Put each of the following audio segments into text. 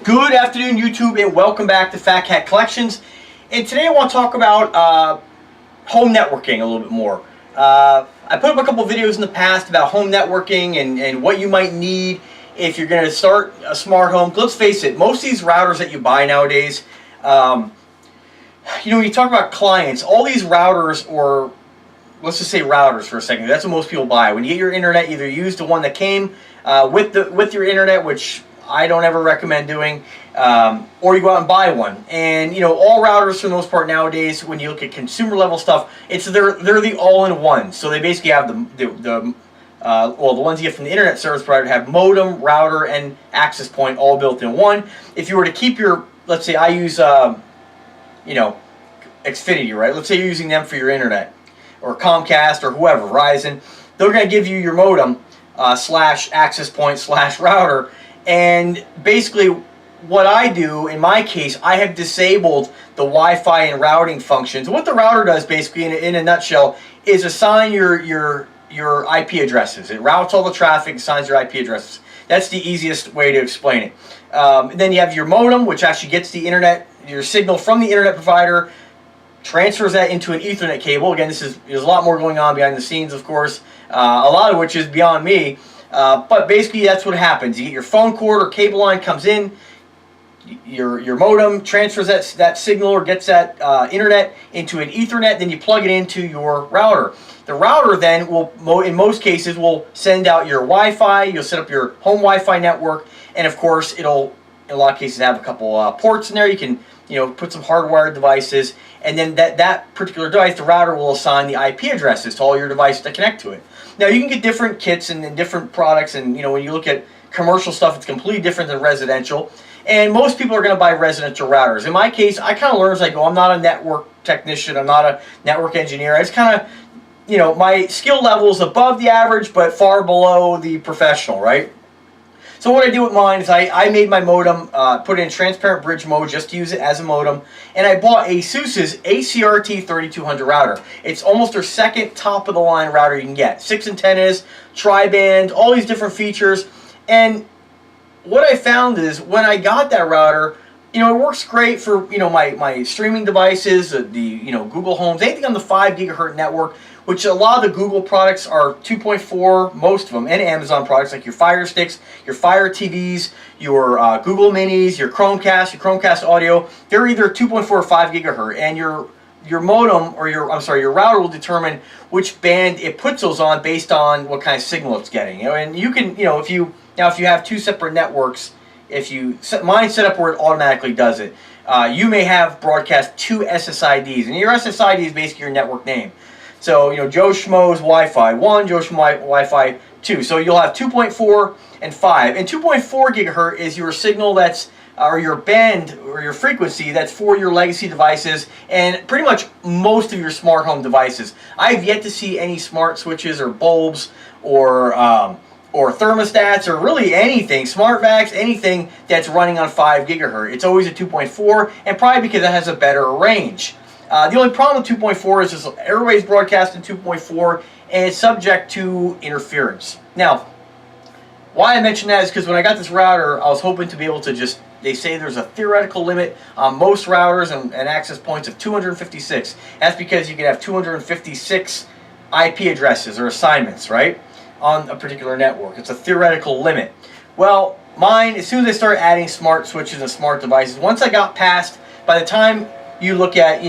Good afternoon, YouTube, and welcome back to Fat Cat Collections. And today I want to talk about home networking a little bit more. I put up a couple videos in the past about home networking and what you might need if you're going to start a smart home. Let's face it, most of these routers that you buy nowadays, when you talk about clients, all these routers, or let's just say routers for a second, that's what most people buy. When you get your internet, either use the one that came with your internet, which I don't ever recommend doing, or you go out and buy one. And all routers for the most part nowadays, when you look at consumer level stuff, they're the all-in-one. So they basically have the ones you get from the internet service provider have modem, router, and access point all built in one. If you were to keep your, let's say I use Xfinity, right? Let's say you're using them for your internet, or Comcast, or whoever, Verizon. They're going to give you your modem slash access point slash router. And basically what I do, in my case, I have disabled the Wi-Fi and routing functions. What the router does, basically, in a nutshell, is assign your IP addresses. It routes all the traffic, assigns your IP addresses. That's the easiest way to explain it. Then you have your modem, which actually gets the internet, your signal from the internet provider, transfers that into an Ethernet cable. Again, there's a lot more going on behind the scenes, of course, a lot of which is beyond me. But basically that's what happens. You get your phone cord or cable line comes in, your modem transfers that signal or gets that internet into an Ethernet, then you plug it into your router. The router then will, in most cases, will send out your Wi-Fi. You'll set up your home Wi-Fi network, and of course it'll, in a lot of cases, have a couple ports in there. You can put some hardwired devices, and then that particular device, the router will assign the IP addresses to all your devices that connect to it. Now, you can get different kits and different products, and when you look at commercial stuff, it's completely different than residential. And most people are going to buy residential routers. In my case, I kind of learn as I go. I'm not a network technician. I'm not a network engineer. I just kind of, my skill level is above the average, but far below the professional, right? So what I do with mine is I made my modem, put it in transparent bridge mode just to use it as a modem, and I bought ASUS's ACRT 3200 router. It's almost their second top of the line router you can get. 6 antennas, tri-band, all these different features. And what I found is when I got that router, it works great for my streaming devices, the Google Homes, anything on the 5 gigahertz network, which a lot of the Google products are 2.4, most of them, and Amazon products like your Fire Sticks, your Fire TVs, your Google Minis, your Chromecast audio. They're either 2.4 or 5 gigahertz, and your modem, or your router will determine which band it puts those on based on what kind of signal it's getting. And you can, if you have two separate networks, mine set up where it automatically does it. You may have broadcast 2 SSIDs, and your SSID is basically your network name. So, Joe Schmo's Wi-Fi 1, Joe Schmo Wi-Fi 2. So you'll have 2.4 and 5. And 2.4 gigahertz is your signal that's, or your band, or your frequency that's for your legacy devices and pretty much most of your smart home devices. I've yet to see any smart switches or bulbs or thermostats, or really anything, smart vacs, anything that's running on 5 gigahertz. It's always a 2.4, and probably because it has a better range. The only problem with 2.4 is just everybody's broadcasting 2.4, and it's subject to interference. Now, why I mention that is because when I got this router, I was hoping to be able to just, they say there's a theoretical limit on most routers and access points of 256. That's because you can have 256 IP addresses or assignments, right, on a particular network. It's a theoretical limit. Well, mine, as soon as I started adding smart switches and smart devices, once I got past, by the time you look at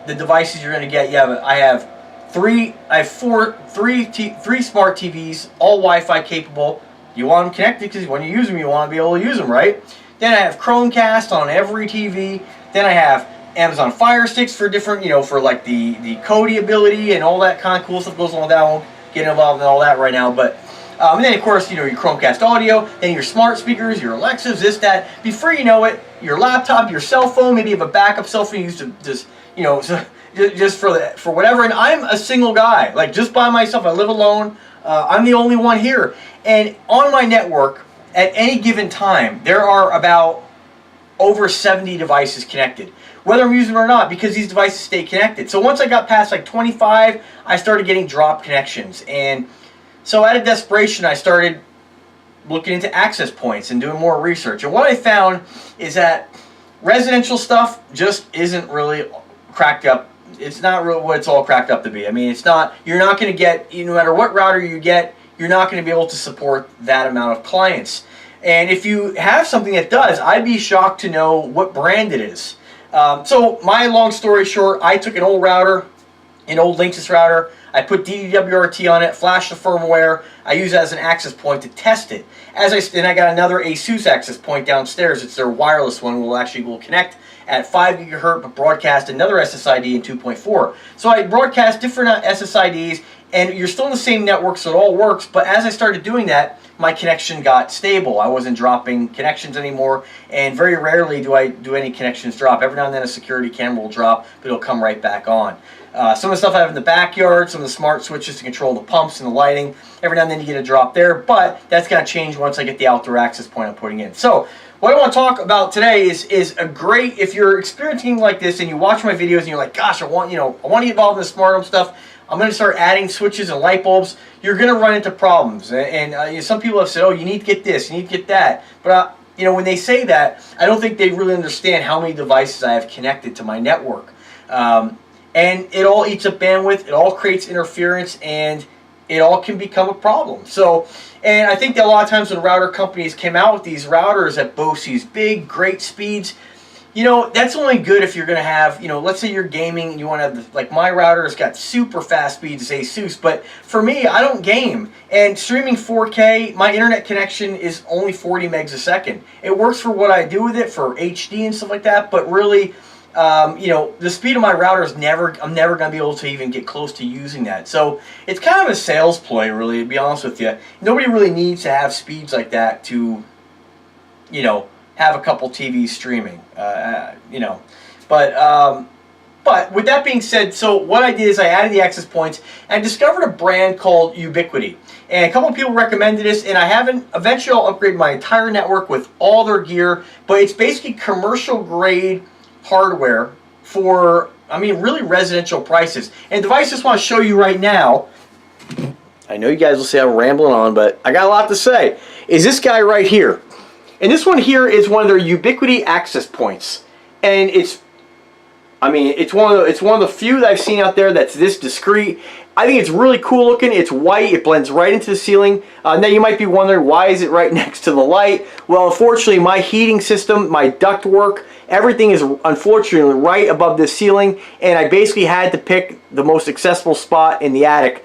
the devices you're going to get, I have three smart TVs, all Wi-Fi capable. You want them connected because when you use them, you want to be able to use them, right? Then I have Chromecast on every TV. Then I have Amazon Fire Sticks for different, for like the Kodi ability and all that kind of cool stuff goes along with that. I won't get involved in all that right now, but and then of course your Chromecast audio, then your smart speakers, your Alexas, this, that. Before you know it, your laptop, your cell phone, maybe you have a backup cell phone you use to just for whatever. And I'm a single guy, like just by myself. I live alone. I'm the only one here, and on my network at any given time there are about over 70 devices connected, whether I'm using them or not, because these devices stay connected. So once I got past like 25, I started getting drop connections, and so out of desperation I started looking into access points and doing more research. And what I found is that residential stuff just isn't really cracked up. It's not really what it's all cracked up to be. I mean, it's not, you're not going to get, no matter what router you get, you're not going to be able to support that amount of clients. And if you have something that does, I'd be shocked to know what brand it is. So my long story short, I took an old router, an old Linksys router, I put DDWRT on it, flashed the firmware, I use it as an access point to test it. And I got another ASUS access point downstairs. It's their wireless one. Will connect at 5 gigahertz, but broadcast another SSID in 2.4. So I broadcast different SSIDs, and you're still in the same network, so it all works. But as I started doing that, my connection got stable. I wasn't dropping connections anymore, and very rarely do any connections drop. Every now and then a security camera will drop, but it'll come right back on. Some of the stuff I have in the backyard, some of the smart switches to control the pumps and the lighting, every now and then you get a drop there, but that's going to change once I get the outdoor access point I'm putting in. So what I want to talk about today is a great, if you're experiencing like this and you watch my videos and you're like, gosh, I want to get involved in the smart home stuff, I'm going to start adding switches and light bulbs, you're going to run into problems. And some people have said, oh, you need to get this, you need to get that. But when they say that, I don't think they really understand how many devices I have connected to my network. And it all eats up bandwidth, it all creates interference, and it all can become a problem. So, and I think that a lot of times when router companies came out with these routers that boast these big, great speeds, that's only good if you're going to have, let's say you're gaming and you want to have, like my router has got super fast speeds, it's ASUS, but for me, I don't game. And streaming 4K, my internet connection is only 40 megs a second. It works for what I do with it, for HD and stuff like that, but really, the speed of my router is I'm never going to be able to even get close to using that. So it's kind of a sales ploy, really, to be honest with you. Nobody really needs to have speeds like that to, have a couple TVs streaming, But with that being said, so what I did is I added the access points and I discovered a brand called Eubiquiti. And a couple of people recommended this, and eventually I'll upgrade my entire network with all their gear, but it's basically commercial grade hardware for, really residential prices. And the device I just want to show you right now, I know you guys will say I'm rambling on, but I got a lot to say, is this guy right here. And this one here is one of their Eubiquiti access points. And it's one of the few that I've seen out there that's this discreet. I think it's really cool looking. It's white. It blends right into the ceiling. Now you might be wondering, why is it right next to the light? Well, unfortunately, my heating system, my ductwork, everything is unfortunately right above the ceiling, and I basically had to pick the most accessible spot in the attic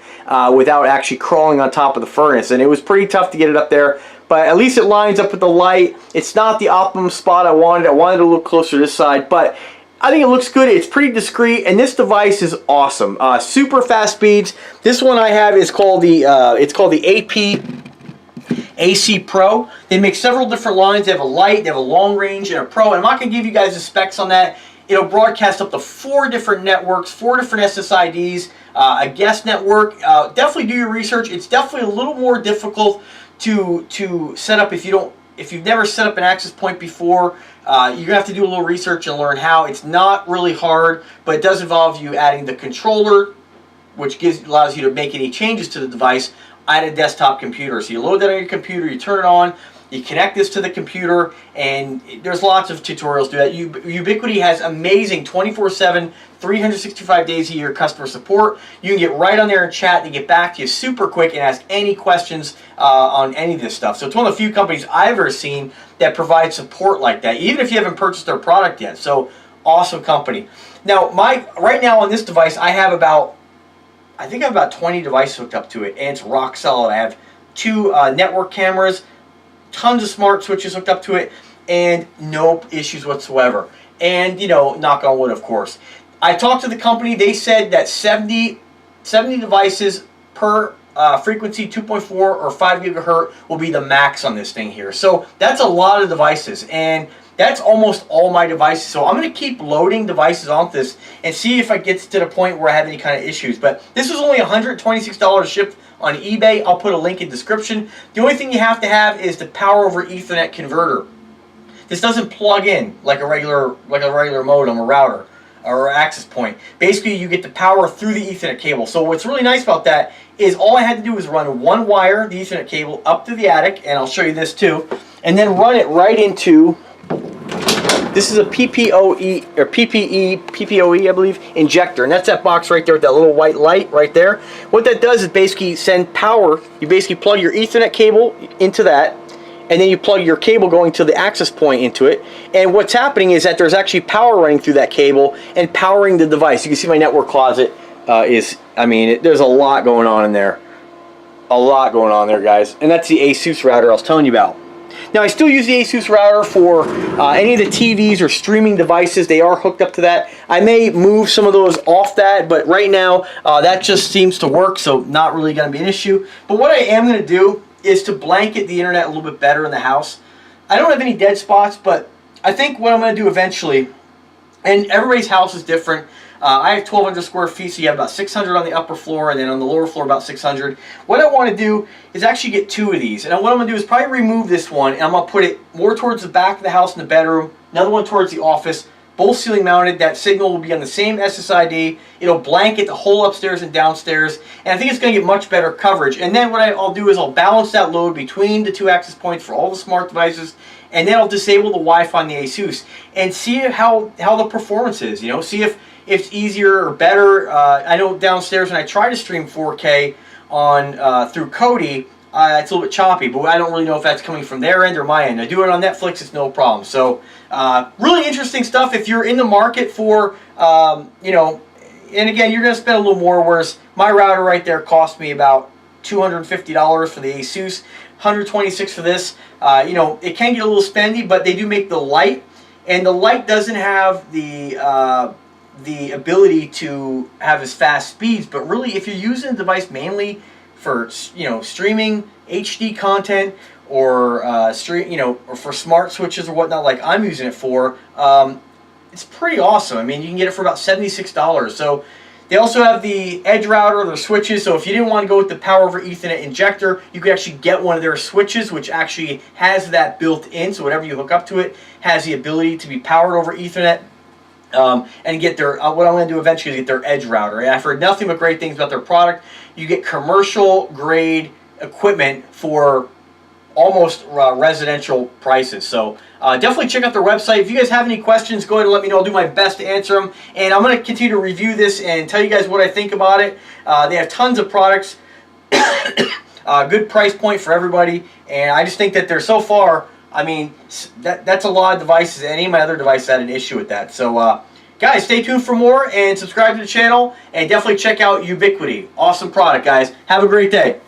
without actually crawling on top of the furnace. And it was pretty tough to get it up there. But at least it lines up with the light. It's not the optimum spot I wanted. I wanted to look closer to this side, but I think it looks good. It's pretty discreet, and this device is awesome. Super fast speeds. This one I have is called the AP AC Pro. They make several different lines. They have a light, they have a long range, and a Pro. And I'm not going to give you guys the specs on that. It'll broadcast up to 4 different networks, 4 different SSIDs, a guest network. Definitely do your research. It's definitely a little more difficult to set up if you've never set up an access point before. You're going to have to do a little research and learn how. It's not really hard, but it does involve you adding the controller, which allows you to make any changes to the device on a desktop computer. So you load that on your computer, you turn it on, you connect this to the computer, and there's lots of tutorials to do that. Eubiquiti has amazing 24/7, 365 days a year customer support. You can get right on there and chat. They get back to you super quick and ask any questions on any of this stuff. So it's one of the few companies I've ever seen that provide support like that, even if you haven't purchased their product yet. So awesome company. Now, right now on this device, I have about 20 devices hooked up to it, and it's rock solid. I have 2 network cameras, tons of smart switches hooked up to it, and no issues whatsoever. And, knock on wood, of course. I talked to the company. They said that 70 devices per frequency, 2.4 or 5 gigahertz will be the max on this thing here. So that's a lot of devices, and that's almost all my devices. So I'm going to keep loading devices onto this and see if I get to the point where I have any kind of issues. But this was only $126 shipped on eBay. I'll put a link in the description. The only thing you have to have is the power over Ethernet converter. This doesn't plug in like a regular modem or router. or access point. Basically, you get the power through the Ethernet cable. So what's really nice about that is all I had to do was run one wire, the Ethernet cable, up to the attic, and I'll show you this too, and then run it right into, this is a PPOE, or PPOE, I believe, injector, and that's that box right there with that little white light right there. What that does is basically send power. You basically plug your Ethernet cable into that, and then you plug your cable going to the access point into it. And what's happening is that there's actually power running through that cable and powering the device. You can see my network closet there's a lot going on in there. A lot going on there, guys. And that's the ASUS router I was telling you about. Now, I still use the ASUS router for any of the TVs or streaming devices. They are hooked up to that. I may move some of those off that, but right now, that just seems to work, so not really going to be an issue. But what I am going to do is to blanket the internet a little bit better in the house. I don't have any dead spots, but I think what I'm going to do eventually, and everybody's house is different. I have 1,200 square feet, so you have about 600 on the upper floor, and then on the lower floor about 600. What I want to do is actually get 2 of these. And what I'm going to do is probably remove this one, and I'm going to put it more towards the back of the house in the bedroom, another one towards the office, both ceiling mounted. That signal will be on the same SSID. It'll blanket the whole upstairs and downstairs, and I think it's going to get much better coverage. And then what I'll do is I'll balance that load between the 2 access points for all the smart devices, and then I'll disable the Wi-Fi on the ASUS and see how the performance is. You know, see if it's easier or better. I know downstairs when I try to stream 4K on through Kodi, it's a little bit choppy, but I don't really know if that's coming from their end or my end. I do it on Netflix, it's no problem. So really interesting stuff if you're in the market for, you know, and again, you're going to spend a little more, whereas my router right there cost me about $250 for the ASUS, $126 for this. You know, it can get a little spendy, but they do make the light, and the light doesn't have the ability to have as fast speeds. But really, if you're using the device mainly for, you know, streaming HD content or or for smart switches or whatnot, like I'm using it for, it's pretty awesome. I mean, you can get it for about $76. So they also have the edge router, their switches. So if you didn't want to go with the power over Ethernet injector, you could actually get one of their switches, which actually has that built in. So whatever you hook up to it has the ability to be powered over Ethernet. And get their, what I'm going to do eventually is get their edge router. I've heard nothing but great things about their product. You get commercial grade equipment for almost residential prices. So definitely check out their website. If you guys have any questions, go ahead and let me know. I'll do my best to answer them. And I'm going to continue to review this and tell you guys what I think about it. They have tons of products. Good price point for everybody. And I just think that they're so far, I mean, that's a lot of devices. Any of my other devices had an issue with that. So, guys, stay tuned for more and subscribe to the channel. And definitely check out Eubiquiti. Awesome product, guys. Have a great day.